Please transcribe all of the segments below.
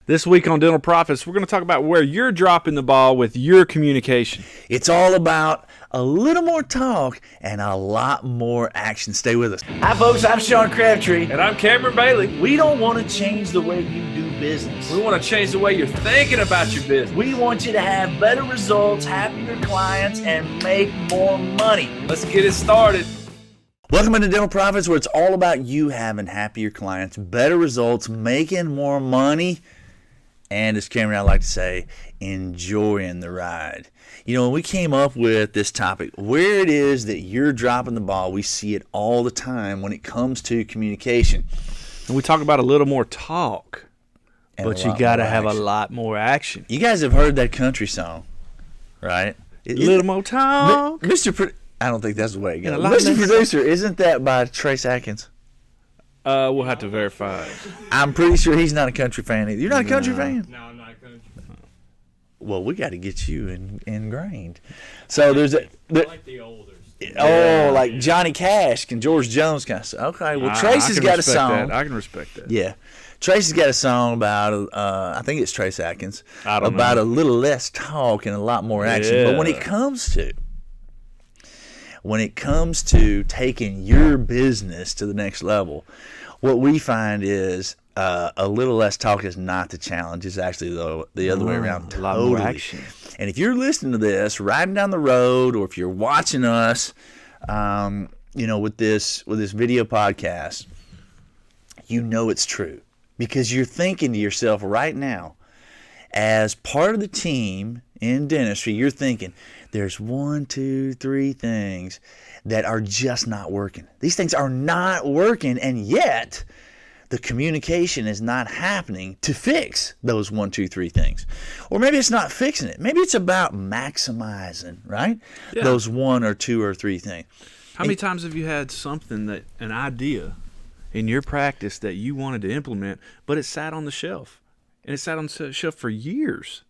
This week on Dental Profits, we're going to talk about where you're dropping the ball with your communication. It's all about a little more talk and a lot more action. Stay with us. Hi, folks. I'm Sean Crabtree. And I'm Cameron Bailey. We don't want to change the way you do business. We want to change the way you're thinking about your business. We want you to have better results, happier clients, and make more money. Let's get it started. Welcome into Dental Profits, where it's all about you having happier clients, better results, making more money, and as Cameron and I like to say, enjoying the ride. You know, when we came up with this topic, where it is that you're dropping the ball, we see it all the time when it comes to communication. And we talk about a little more talk, but you got to have a lot more action. You guys have heard that country song, right? A little more talk. I don't think that's the way it goes. Mr. Producer, isn't that by Trace Atkins? We'll have to verify it. I'm pretty sure he's not a country fan either. You're not a country fan? No, I'm not a country fan. Well, we got to get you ingrained. So there's I like the older stuff. Like Johnny Cash and George Jones kind of stuff. Okay, well, Trace has got a song. I can respect that. Yeah. Trace has got a song about, I think it's Trace Atkins, about a little less talk and a lot more action. Yeah. But when it comes to taking your business to the next level, what we find is a little less talk is not the challenge. It's actually the other way around. A lot more action. And if you're listening to this, riding down the road, or if you're watching us, with this video podcast, you know it's true. Because you're thinking to yourself right now, as part of the team in dentistry, you're thinking, there's 1, 2, 3 things that are just not working. These things are not working, and yet the communication is not happening to fix those 1, 2, 3 things. Or maybe it's not fixing it. Maybe it's about maximizing, right? Yeah. Those 1 or 2 or 3 things. How many times have you had an idea in your practice that you wanted to implement, but it sat on the shelf? And it sat on the shelf for years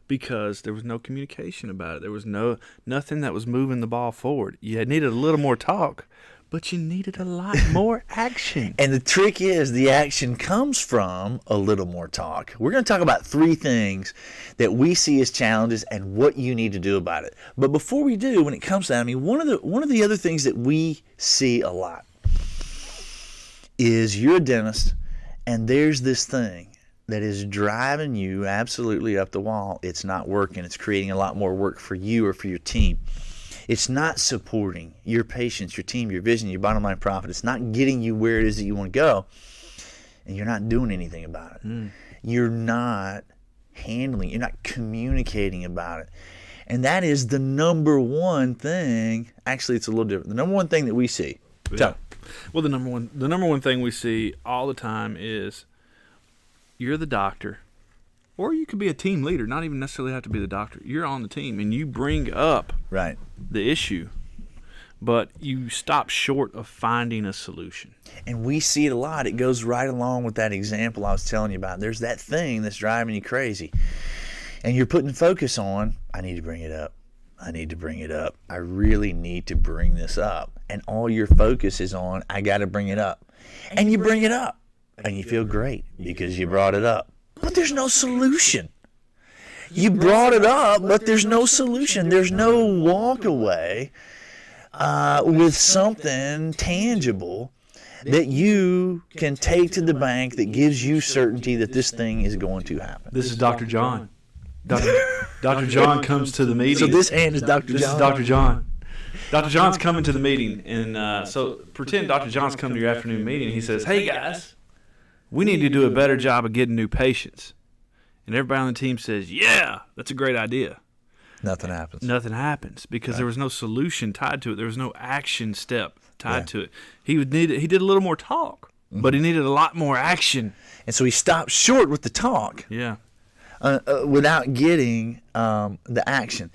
because there was no communication about it. There was nothing that was moving the ball forward. You needed a little more talk, but you needed a lot more action. And the trick is the action comes from a little more talk. We're going to talk about 3 things that we see as challenges and what you need to do about it. But before we do, when it comes to that, one of the other things that we see a lot is you're a dentist, and there's this thing that is driving you absolutely up the wall. It's not working. It's creating a lot more work for you or for your team. It's not supporting your patients, your team, your vision, your bottom line profit. It's not getting you where it is that you want to go, and you're not doing anything about it. You're not handling, you're not communicating about it. And that is the number one thing. Actually, it's a little different. The number one thing that we see. Yeah. Well, the number one thing we see all the time is you're the doctor, or you could be a team leader, not even necessarily have to be the doctor. You're on the team, and you bring up the issue, but you stop short of finding a solution. And we see it a lot. It goes right along with that example I was telling you about. There's that thing that's driving you crazy, and you're putting focus on, I need to bring it up. I need to bring it up. I really need to bring this up. And all your focus is on, I got to bring it up. And you bring it up. And you feel great because you brought it up. But there's no solution. You brought it up, but there's no solution. There's no walk away with something tangible that you can take to the bank that gives you certainty that this thing is going to happen. This is Dr. John. Dr. John comes to the meeting. So this hand is Dr. John. This is Dr. John. Dr. John's coming to the meeting, and so pretend Dr. John's coming to your afternoon meeting, and he says, hey, guys, we need to do a better job of getting new patients. And everybody on the team says, yeah, that's a great idea. Nothing happens. Nothing happens because there was no solution tied to it. There was no action step tied to it. He did a little more talk, but he needed a lot more action. And so he stopped short with the talk. Yeah. Without getting the action.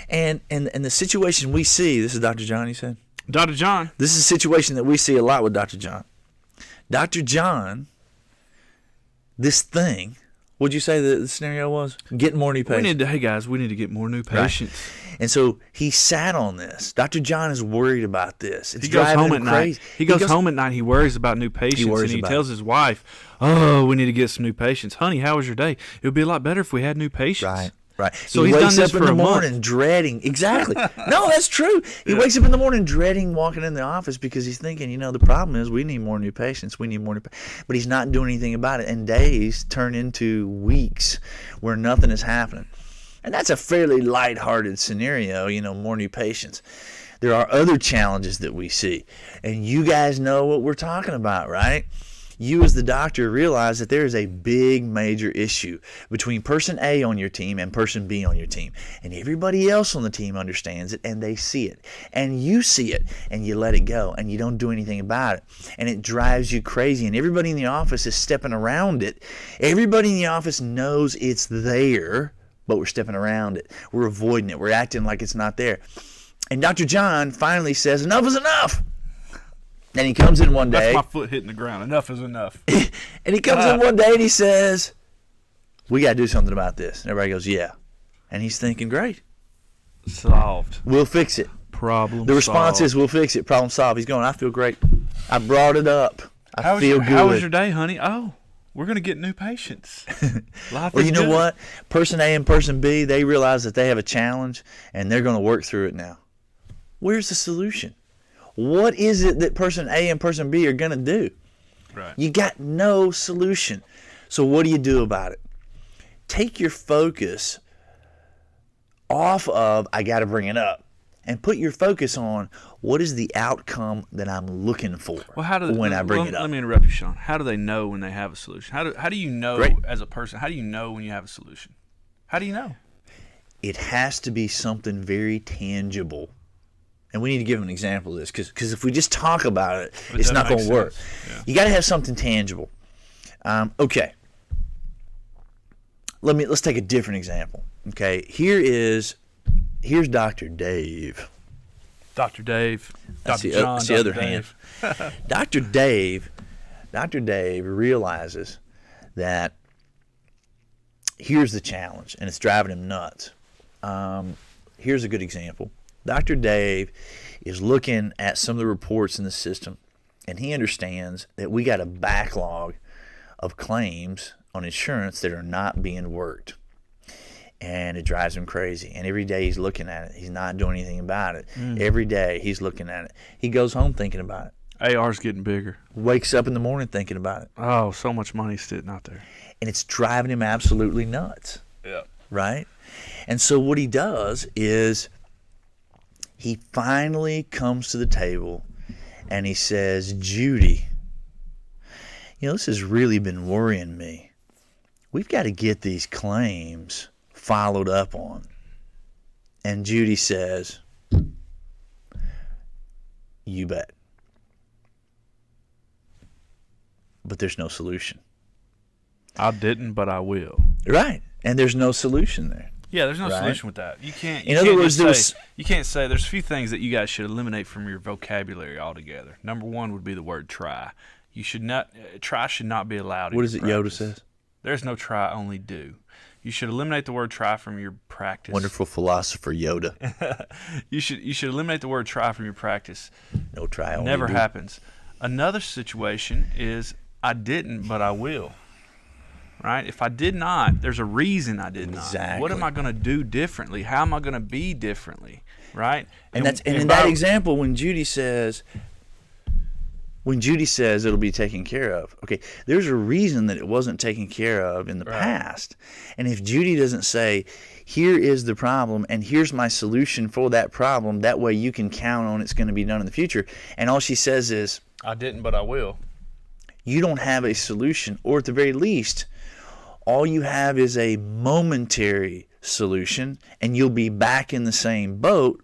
And the situation we see, this is Dr. John, you said? Dr. John. This is a situation that we see a lot with Dr. John. Dr. John, this thing What'd you say the scenario was? Getting more new patients. Hey guys, we need to get more new patients. And so he sat on this. Dr. John is worried about this. It's He goes driving home him at crazy. night. He goes home at night. He worries about new patients, worries and he about tells his wife, "Oh, we need to get some new patients, honey. How was your day? It would be a lot better if we had new patients." Right. So he he's wakes done this up in for the a month. morning dreading. Exactly. No, that's true. He wakes up in the morning dreading walking in the office because he's thinking, the problem is we need more new patients. We need more new But he's not doing anything about it. And days turn into weeks where nothing is happening. And that's a fairly lighthearted scenario, more new patients. There are other challenges that we see. And you guys know what we're talking about, right? You as the doctor realize that there is a big major issue between person A on your team and person B on your team. And everybody else on the team understands it and they see it. And you see it and you let it go and you don't do anything about it. And it drives you crazy. And everybody in the office is stepping around it. Everybody in the office knows it's there, but we're stepping around it. We're avoiding it. We're acting like it's not there. And Dr. John finally says, enough is enough. And he comes in one day. That's my foot hitting the ground. Enough is enough. And he comes in one day and he says, we got to do something about this. And everybody goes, yeah. And he's thinking, great. Solved. We'll fix it. Problem The response solved. is, we'll fix it. Problem solved. He's going, I feel great. I brought it up. I feel good. How was your day, honey? Oh, we're going to get new patients. Life Well, is you know good. what? Person A and person B, they realize that they have a challenge and they're going to work through it now. Where's the solution? What is it that person A and person B are going to do? Right. You got no solution. So what do you do about it? Take your focus off of, I got to bring it up, and put your focus on what is the outcome that I'm looking for Well, how do when I bring it up. Let me interrupt you, Sean. How do they know when they have a solution? How do you know Great. as a person? How do you know when you have a solution? How do you know? It has to be something very tangible. And we need to give an example of this because if we just talk about it, it's not going to work. Yeah. You got to have something tangible. Okay. Let's take a different example. Okay. Here's Dr. Dave. Dr. Dave. That's Dr. the, John. that's the Dr. other Dave. hand. Dr. Dave realizes that here's the challenge, and it's driving him nuts. Here's a good example. Dr. Dave is looking at some of the reports in the system, and he understands that we got a backlog of claims on insurance that are not being worked. And it drives him crazy. And every day he's looking at it. He's not doing anything about it. Every day he's looking at it. He goes home thinking about it. AR's getting bigger. Wakes up in the morning thinking about it. Oh, so much money sitting out there. And it's driving him absolutely nuts. Yeah. Right? And so what he does is he finally comes to the table and he says, Judy, this has really been worrying me. We've got to get these claims followed up on. And Judy says, you bet. But there's no solution. I didn't, but I will. Right. And there's no solution there. Yeah, there's no Right. solution with that. You can't. In other words, you can't say there's a few things that you guys should eliminate from your vocabulary altogether. Number one would be the word try. You should not try should not be allowed. What in is your it Yoda practice. says? There's no try, only do. You should eliminate the word try from your practice. Wonderful philosopher Yoda. You should eliminate the word try from your practice. No try, only Never do. happens. Another situation is I didn't, but I will. Right? If I did not, there's a reason I did not. Exactly. What am I going to do differently? How am I going to be differently? Right? And in that example, when Judy says it'll be taken care of, okay, there's a reason that it wasn't taken care of in the past. And if Judy doesn't say, here is the problem and here's my solution for that problem, that way you can count on it's going to be done in the future, and all she says is, I didn't, but I will. You don't have a solution, or at the very least, all you have is a momentary solution, and you'll be back in the same boat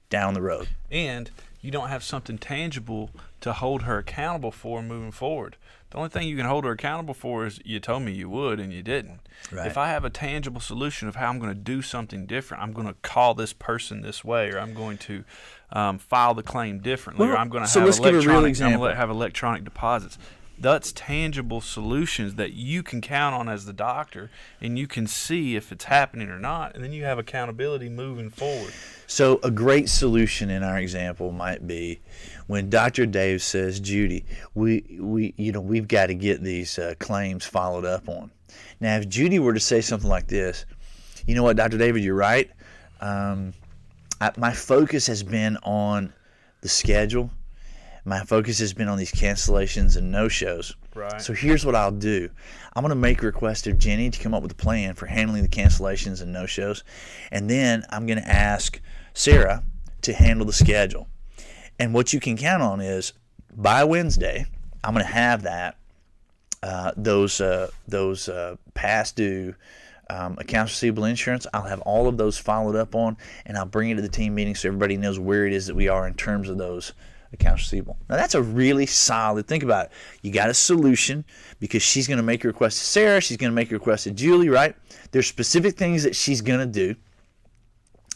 down the road. And you don't have something tangible to hold her accountable for moving forward. The only thing you can hold her accountable for is you told me you would and you didn't. Right. If I have a tangible solution of how I'm going to do something different, I'm going to call this person this way, or I'm going to file the claim differently, or I'm going to so have let's give a real I'm example. going to have electronic deposits. That's tangible solutions that you can count on as the doctor, and you can see if it's happening or not, and then you have accountability moving forward. So a great solution in our example might be when Dr. Dave says, Judy, we've got to get these claims followed up on. Now, if Judy were to say something like this, you know what, Dr. David, you're right. My focus has been on the schedule. My focus has been on these cancellations and no-shows. Right. So here's what I'll do. I'm going to make a request of Jenny to come up with a plan for handling the cancellations and no-shows. And then I'm going to ask Sarah to handle the schedule. And what you can count on is by Wednesday, I'm going to have that, those past due accounts receivable insurance, I'll have all of those followed up on, and I'll bring it to the team meeting so everybody knows where it is that we are in terms of those accounts receivable. Now that's a really solid, think about it. You got a solution because she's going to make a request to Sarah, she's going to make a request to Julie, right? There's specific things that she's going to do,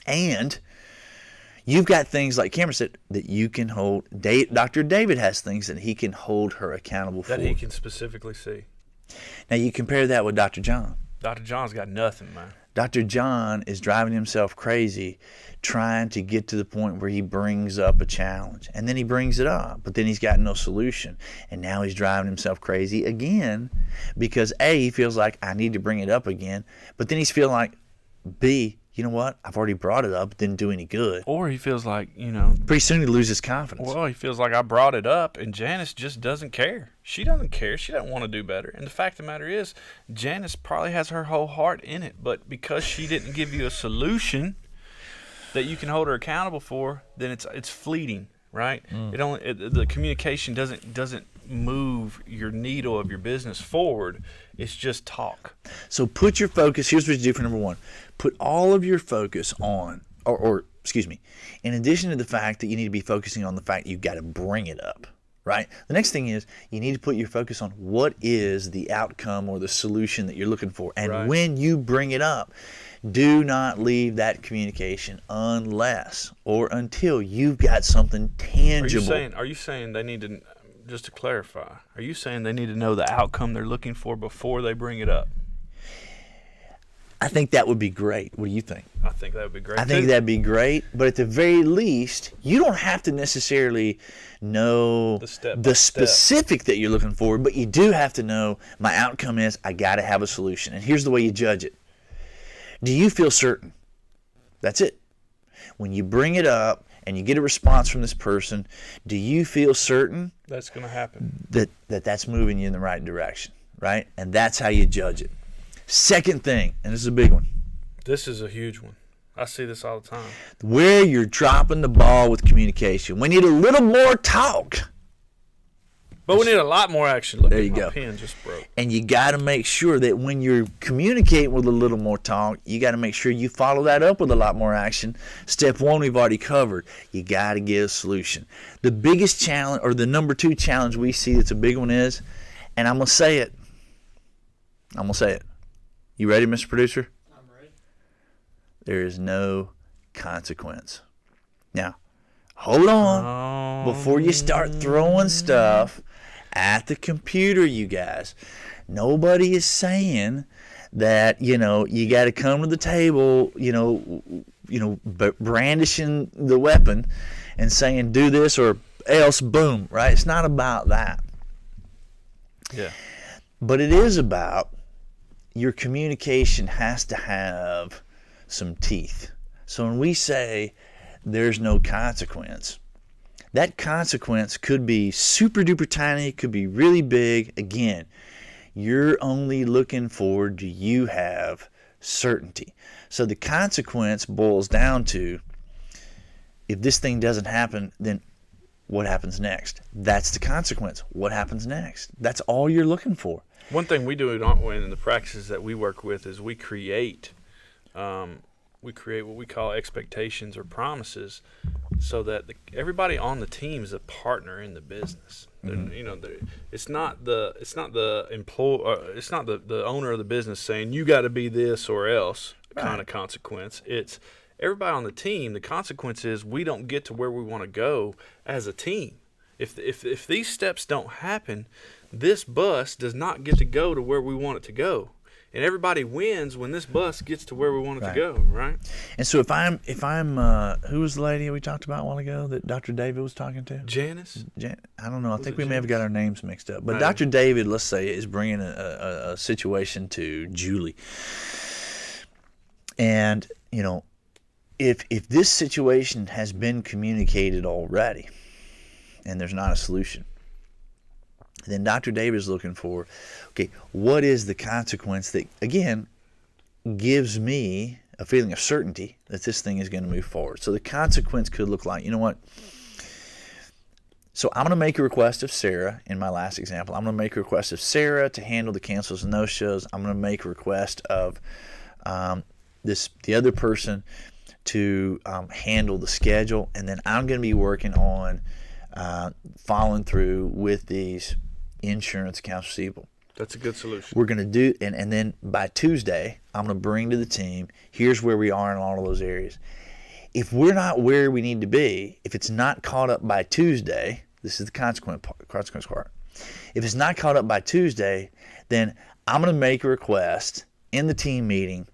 and you've got things like Cameron said that you can hold. Dr. David has things that he can hold her accountable for. That he can specifically see. Now you compare that with Dr. John. Dr. John's got nothing, man. Dr. John is driving himself crazy trying to get to the point where he brings up a challenge. And then he brings it up, but then he's got no solution. And now he's driving himself crazy again because A, he feels like I need to bring it up again. But then he's feeling like B, you know what? I've already brought it up. It didn't do any good. Or he feels like, Pretty soon he loses confidence. well, he feels like I brought it up, and Janice just doesn't care. She doesn't care. She doesn't want to do better. And the fact of the matter is, Janice probably has her whole heart in it, but because she didn't give you a solution that you can hold her accountable for, then it's fleeting, right? The communication doesn't move your needle of your business forward. It's just talk. So put your focus, here's what you do for number one. Put all of your focus on, or excuse me, in addition to the fact that you need to be focusing on the fact you've got to bring it up, right? The next thing is you need to put your focus on what is the outcome or the solution that you're looking for. And Right. when you bring it up, do not leave that communication unless or until you've got something tangible. Are you saying they need to, just to clarify, are you saying they need to know the outcome they're looking for before they bring it up? I think that would be great. What do you think? I think that would be great. I think too. that'd be great, but at the very least, you don't have to necessarily know The step by the step. specific that you're looking for, but you do have to know my outcome is I got to have a solution. And here's the way you judge it. Do you feel certain? That's it. When you bring it up and you get a response from this person, do you feel certain That's going to happen. that's moving you in the right direction, right? And that's how you judge it. Second thing, and this is a big one, This is a huge one. I see this all the time. where you're dropping the ball with communication. We need a little more talk. But we need a lot more action. Look, There you my go. pen just broke. And you got to make sure that when you're communicating with a little more talk, you got to make sure you follow that up with a lot more action. Step one, we've already covered. You got to get a solution. The biggest challenge, or the number two challenge we see that's a big one is, and I'm going to say it. You ready, Mr. Producer? I'm ready. There is no consequence. Now, hold on before you start throwing stuff at the computer, you guys. Nobody is saying that, you got to come to the table, brandishing the weapon and saying do this or else, boom, right? It's not about that. Yeah. But it is about your communication has to have some teeth. So when we say there's no consequence, that consequence could be super duper tiny, could be really big. Again, you're only looking for, do you have certainty? So the consequence boils down to, if this thing doesn't happen, then what happens next? That's the consequence. What happens next? That's all you're looking for. One thing we do in the practices that we work with is we create what we call expectations or promises, so that everybody on the team is a partner in the business. It's not the owner of the business saying you got to be this or else kind of consequence. It's everybody on the team. The consequence is we don't get to where we want to go as a team. If these steps don't happen, this bus does not get to go to where we want it to go. And everybody wins when this bus gets to where we want it to go, right? And so if I'm who was the lady we talked about a while ago that Dr. David was talking to? Janice? I don't know. I think we may have Janice? got our names mixed up. But Maybe. Dr. David, let's say, is bringing a situation to Julie. And, if this situation has been communicated already and there's not a solution, then Dr. David is looking for, okay, what is the consequence that, again, gives me a feeling of certainty that this thing is going to move forward. So the consequence could look like, you know what? So I'm going to make a request of Sarah in my last example. I'm going to make a request of Sarah to handle the cancels and no-shows. I'm going to make a request of the other person to handle the schedule. And then I'm going to be working on following through with these insurance accounts receivable. That's a good solution. We're going to do, and then by Tuesday, I'm going to bring to the team, here's where we are in all of those areas. If we're not where we need to be, if it's not caught up by Tuesday, this is the consequence part. If it's not caught up by Tuesday, then I'm going to make a request in the team meeting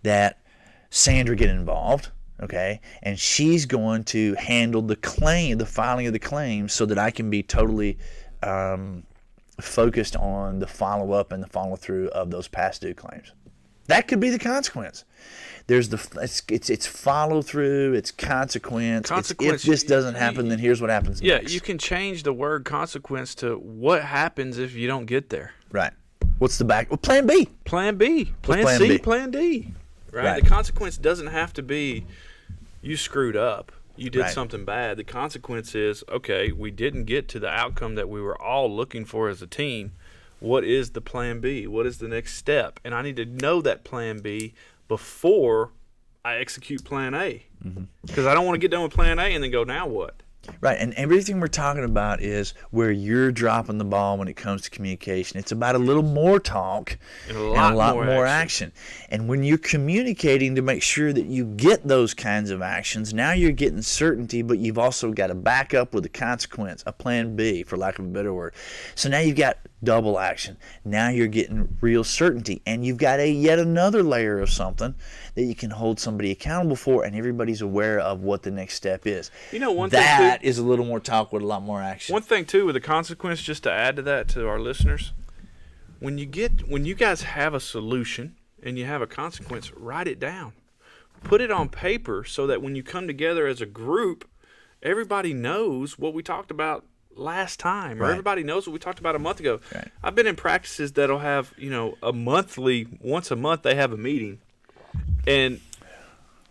that Sandra get involved, okay? And she's going to handle the filing of the claim so that I can be totally focused on the follow-up and the follow-through of those past due claims. That could be the consequence. There's it's follow-through, it's consequence. If this doesn't happen, then here's what happens next. You can change the word consequence to what happens if you don't get there. Right. What's the back? Well, plan B. Plan B. Plan Plan C, B? Plan D. Right? Right. The consequence doesn't have to be you screwed up. You did Right. something bad. The consequence is, okay, we didn't get to the outcome that we were all looking for as a team. What is the plan B? What is the next step? And I need to know that plan B before I execute plan A. Because I don't want to get done with plan A and then go, now what? Right, and everything we're talking about is where you're dropping the ball when it comes to communication. It's about a little more talk And and a lot more action. And when you're communicating to make sure that you get those kinds of actions, now you're getting certainty, but you've also got to back up with a consequence, a plan B, for lack of a better word. So now you've got double action. Now you're getting real certainty, and you've got yet another layer of something that you can hold somebody accountable for, and everybody's aware of what the next step is. One thing That is a little more talk with a lot more action. One thing too with the consequence, just to add to that to our listeners, when you guys have a solution and you have a consequence, write it down. Put it on paper so that when you come together as a group, everybody knows what we talked about last time, or Right. everybody knows what we talked about a month ago. Right. I've been in practices that'll have, once a month they have a meeting, and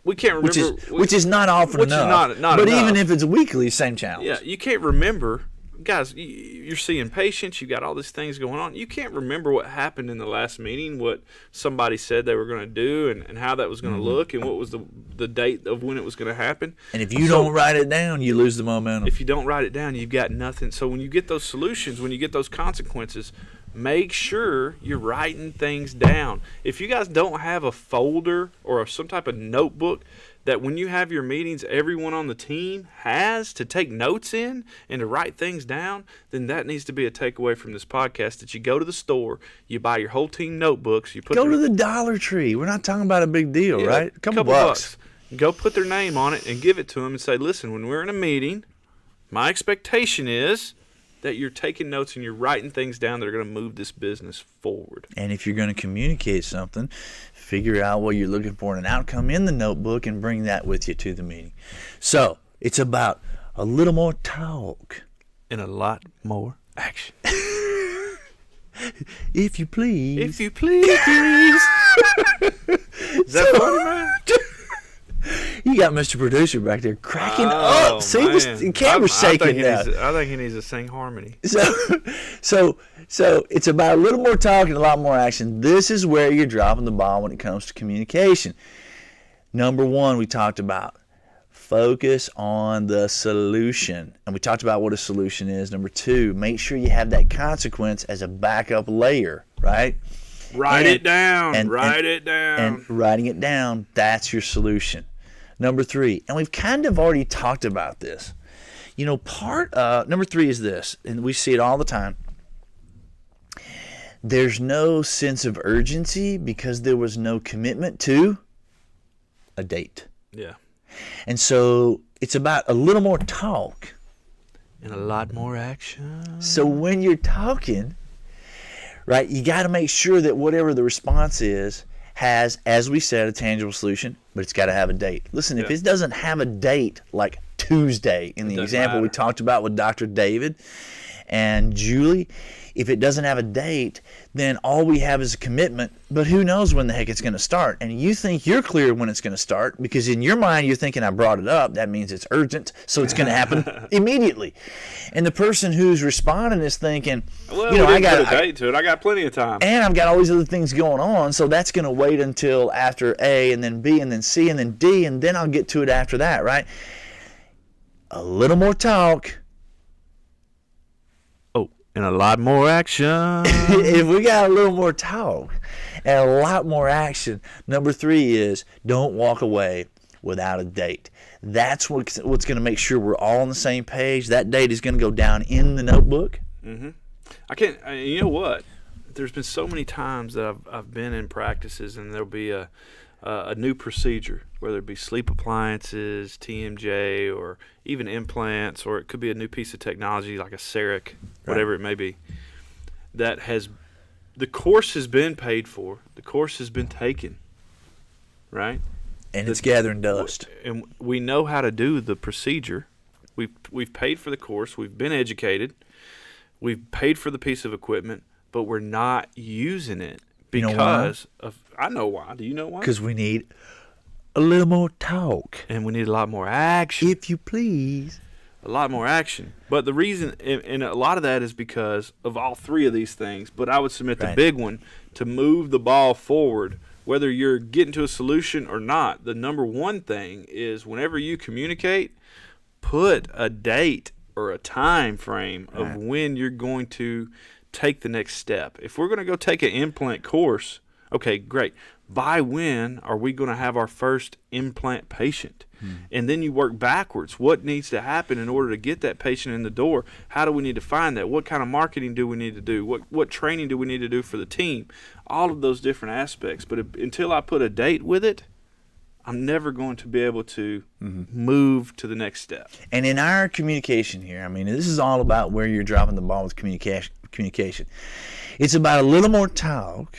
we can't remember. Which is not often which is enough. not but enough. even if it's weekly, same challenge. Yeah, you can't remember. Guys, you're seeing patients. You got all these things going on. You can't remember what happened in the last meeting, what somebody said they were going to do, and how that was going to look, and what was the date of when it was going to happen. And if you don't write it down, you lose the momentum. If you don't write it down, you've got nothing. So when you get those solutions, when you get those consequences, make sure you're writing things down. If you guys don't have a folder or some type of notebook that when you have your meetings, everyone on the team has to take notes in and to write things down, then that needs to be a takeaway from this podcast, that you go to the store, you buy your whole team notebooks, you put Go to the Dollar Tree. We're not talking about a big deal, yeah, right? A couple bucks. Go put their name on it and give it to them and say, listen, when we're in a meeting, my expectation is that you're taking notes and you're writing things down that are going to move this business forward. And if you're going to communicate something, figure out what you're looking for in an outcome in the notebook and bring that with you to the meeting. So it's about a little more talk. And a lot more action. If you please. If you please. Is that funny, man? You got Mr. Producer back there cracking Oh, up. See, man. the camera's shaking now. I think he needs to sing harmony. So it's about a little more talk and a lot more action. This is where you're dropping the ball when it comes to communication. Number one, we talked about focus on the solution. And we talked about what a solution is. Number two, make sure you have that consequence as a backup layer, right? Write it down. And Write it down. And writing it down, that's your solution. Number three, and we've kind of already talked about this. Number 3 is this, and we see it all the time. There's no sense of urgency because there was no commitment to a date. Yeah. And so it's about a little more talk. And a lot more action. So when you're talking, right, you got to make sure that whatever the response is has, as we said, a tangible solution, but it's got to have a date. Listen, if it doesn't have a date, like Tuesday in the example we talked about with Dr. David and Julie, if it doesn't have a date, then all we have is a commitment, but who knows when the heck it's going to start. And you think you're clear when it's going to start because in your mind you're thinking, I brought it up. That means it's urgent, so it's going to happen immediately. And the person who's responding is thinking, well, I got a date to it. I got plenty of time. And I've got all these other things going on, so that's going to wait until after A and then B and then C and then D, and then I'll get to it after that, right? A little more talk. And a lot more action. If we got a little more talk and a lot more action, number 3 is don't walk away without a date. That's what's going to make sure we're all on the same page. That date is going to go down in the notebook. Mm-hmm. You know what? There's been so many times that I've been in practices and there'll be a new procedure, whether it be sleep appliances, TMJ, or even implants, or it could be a new piece of technology like a CEREC, whatever it may be, that the course has been paid for, the course has been taken, right? And it's gathering dust. And we know how to do the procedure. We've paid for the course, we've been educated, we've paid for the piece of equipment, but we're not using it because of, I know why. Do you know why? Because we need a little more talk. And we need a lot more action. If you please. A lot more action. But the reason, and a lot of that is because of all 3 of these things, but I would submit the big one, to move the ball forward, whether you're getting to a solution or not, the number 1 thing is whenever you communicate, put a date or a time frame of when you're going to take the next step. If we're going to go take an implant course, okay, great. By when are we going to have our first implant patient? And then you work backwards. What needs to happen in order to get that patient in the door? How do we need to find that? What kind of marketing do we need to do? What training do we need to do for the team? All of those different aspects. But until I put a date with it, I'm never going to be able to move to the next step. And in our communication here, I mean, this is all about where you're dropping the ball with communication. It's about a little more talk.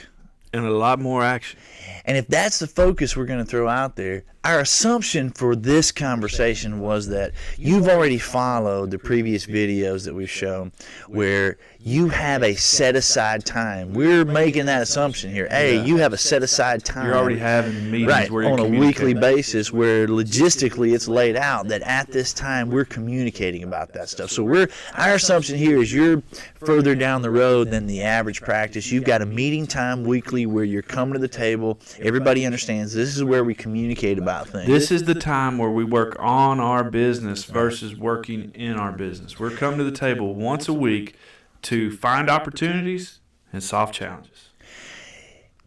And a lot more action. And if that's the focus we're going to throw out there, our assumption for this conversation was that you've already followed the previous videos that we've shown where you have a set-aside time. We're making that assumption here. Hey, you have a set-aside time. You're already having meetings where you're on a weekly basis where logistically it's laid out that at this time we're communicating about that stuff. So our assumption here is you're further down the road than the average practice. You've got a meeting time weekly where you're coming to the table. Everybody understands this is where we communicate about things. This is the time where we work on our business versus working in our business. We're coming to the table once a week to find opportunities and solve challenges.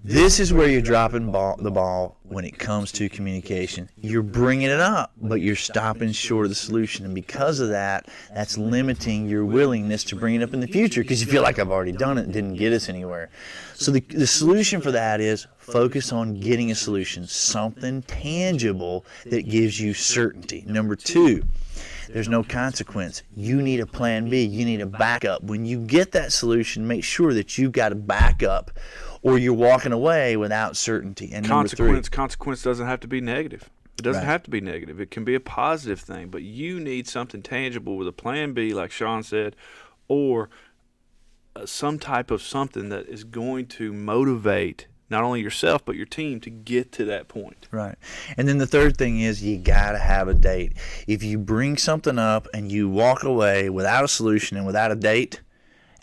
This is where you're dropping the ball when it comes to communication. You're bringing it up, but you're stopping short of the solution. And because of that, that's limiting your willingness to bring it up in the future because you feel like I've already done it and didn't get us anywhere. So the solution for that is focus on getting a solution, something tangible that gives you certainty. Number 2, there's no consequence. You need a plan B. You need a backup. When you get that solution, make sure that you've got a backup or you're walking away without certainty. And consequence doesn't have to be negative. It doesn't have to be negative. It can be a positive thing, but you need something tangible with a plan B, like Sean said, or some type of something that is going to motivate not only yourself but your team to get to that point. Right. And then the third thing is you got to have a date. If you bring something up and you walk away without a solution and without a date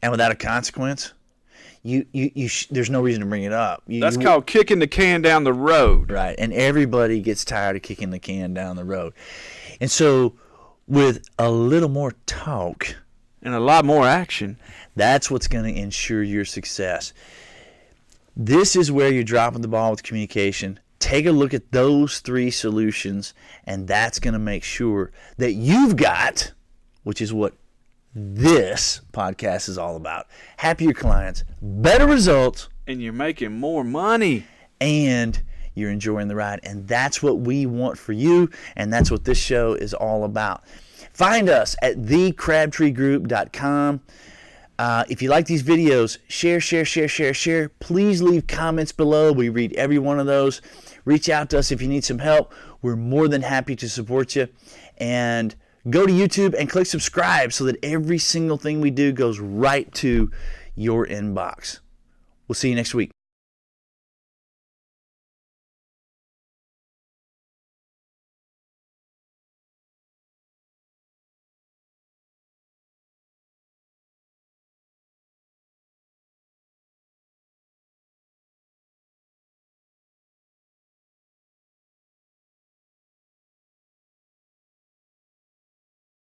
and without a consequence, there's no reason to bring it up. That's called kicking the can down the road. Right. And everybody gets tired of kicking the can down the road. And so with a little more talk and a lot more action, that's what's going to ensure your success. This is where you're dropping the ball with communication. Take a look at those 3 solutions, and that's going to make sure that you've got which is what this podcast is all about. Happier clients, better results, And you're making more money. and you're enjoying the ride. And that's what we want for you, and that's what this show is all about. Find us at thecrabtreegroup.com. If you like these videos, share. Please leave comments below. We read every one of those. Reach out to us if you need some help. We're more than happy to support you. And go to YouTube and click subscribe so that every single thing we do goes right to your inbox. We'll see you next week.